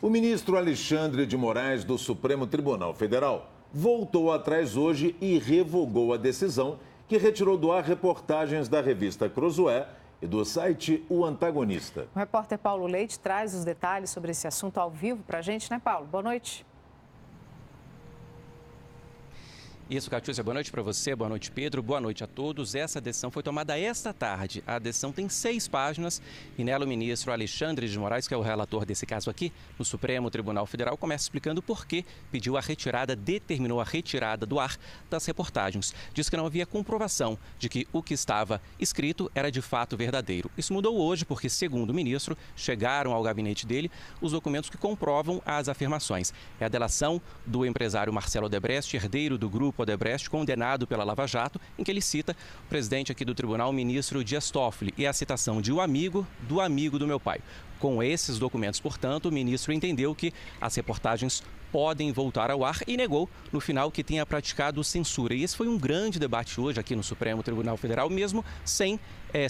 O ministro Alexandre de Moraes, do Supremo Tribunal Federal, voltou atrás hoje e revogou a decisão que retirou do ar reportagens da revista Cruzoé e do site O Antagonista. O repórter Paulo Leite traz os detalhes sobre esse assunto ao vivo para a gente, né, Paulo? Boa noite. Isso, Catiúcia, boa noite para você, boa noite, Pedro, boa noite a todos. Essa decisão foi tomada esta tarde. A decisão tem 6 páginas e nela o ministro Alexandre de Moraes, que é o relator desse caso aqui, no Supremo Tribunal Federal, começa explicando por que pediu a retirada, determinou a retirada do ar das reportagens. Diz que não havia comprovação de que o que estava escrito era de fato verdadeiro. Isso mudou hoje porque, segundo o ministro, chegaram ao gabinete dele os documentos que comprovam as afirmações. É a delação do empresário Marcelo Odebrecht, herdeiro do grupo Odebrecht, condenado pela Lava Jato, em que ele cita o presidente aqui do tribunal, o ministro Dias Toffoli, e a citação de o amigo do meu pai. Com esses documentos, portanto, o ministro entendeu que as reportagens podem voltar ao ar e negou, no final, que tenha praticado censura. E esse foi um grande debate hoje aqui no Supremo Tribunal Federal, mesmo sem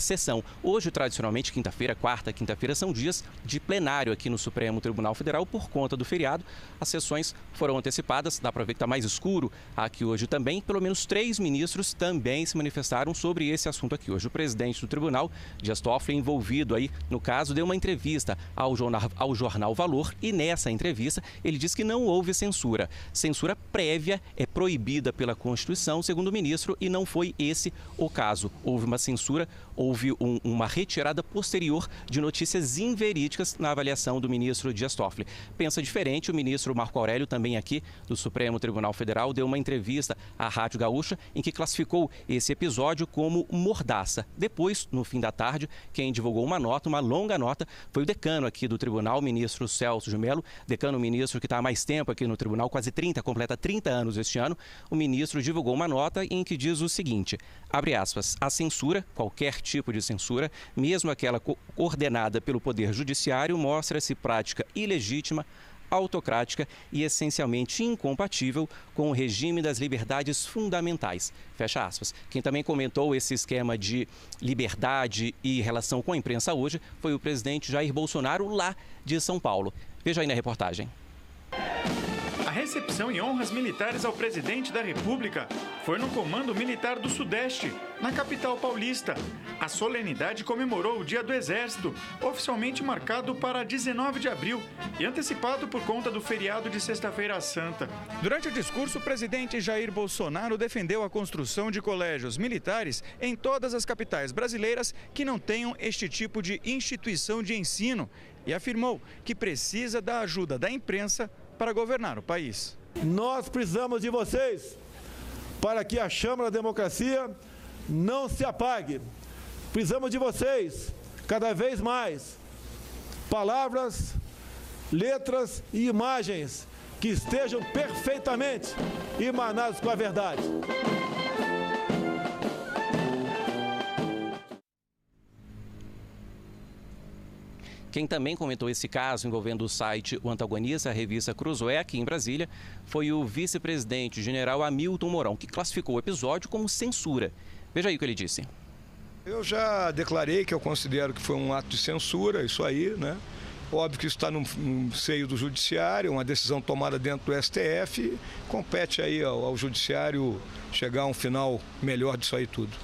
sessão. Hoje, tradicionalmente, quinta-feira, quarta, quinta-feira, são dias de plenário aqui no Supremo Tribunal Federal por conta do feriado. As sessões foram antecipadas, dá para ver que está mais escuro aqui hoje também. Pelo menos 3 ministros também se manifestaram sobre esse assunto aqui hoje. O presidente do tribunal, Dias Toffoli, envolvido aí no caso, deu uma entrevista ao jornal Valor e nessa entrevista ele disse que não houve censura. Censura prévia é proibida pela Constituição, segundo o ministro, e não foi esse o caso. Houve uma censura, houve uma retirada posterior de notícias inverídicas na avaliação do ministro Dias Toffoli. Pensa diferente, o ministro Marco Aurélio, também aqui do Supremo Tribunal Federal, deu uma entrevista à Rádio Gaúcha em que classificou esse episódio como mordaça. Depois, no fim da tarde, quem divulgou uma nota, uma longa nota, foi o decano aqui do tribunal, o ministro Celso de Mello, decano ministro que está há mais tempo aqui no tribunal, quase 30, completa 30 anos este ano. O ministro divulgou uma nota em que diz o seguinte, abre aspas, a censura, qualquer tipo de censura, mesmo aquela coordenada pelo Poder Judiciário, mostra-se prática ilegítima, autocrática e essencialmente incompatível com o regime das liberdades fundamentais. Fecha aspas. Quem também comentou esse esquema de liberdade e relação com a imprensa hoje foi o presidente Jair Bolsonaro, lá de São Paulo. Veja aí na reportagem. A recepção e honras militares ao presidente da República foi no Comando Militar do Sudeste, na capital paulista. A solenidade comemorou o Dia do Exército, oficialmente marcado para 19 de abril e antecipado por conta do feriado de Sexta-feira Santa. Durante o discurso, o presidente Jair Bolsonaro defendeu a construção de colégios militares em todas as capitais brasileiras que não tenham este tipo de instituição de ensino e afirmou que precisa da ajuda da imprensa para governar o país. Nós precisamos de vocês para que a chama da democracia não se apague. Precisamos de vocês cada vez mais. Palavras, letras e imagens que estejam perfeitamente emanadas com a verdade. Quem também comentou esse caso envolvendo o site O Antagonista, a revista Cruzoé, aqui em Brasília, foi o vice-presidente general Hamilton Mourão, que classificou o episódio como censura. Veja aí o que ele disse. Eu já declarei que eu considero que foi um ato de censura, isso aí, né? Óbvio que isso está no seio do judiciário, uma decisão tomada dentro do STF, compete aí ao judiciário chegar a um final melhor disso aí tudo.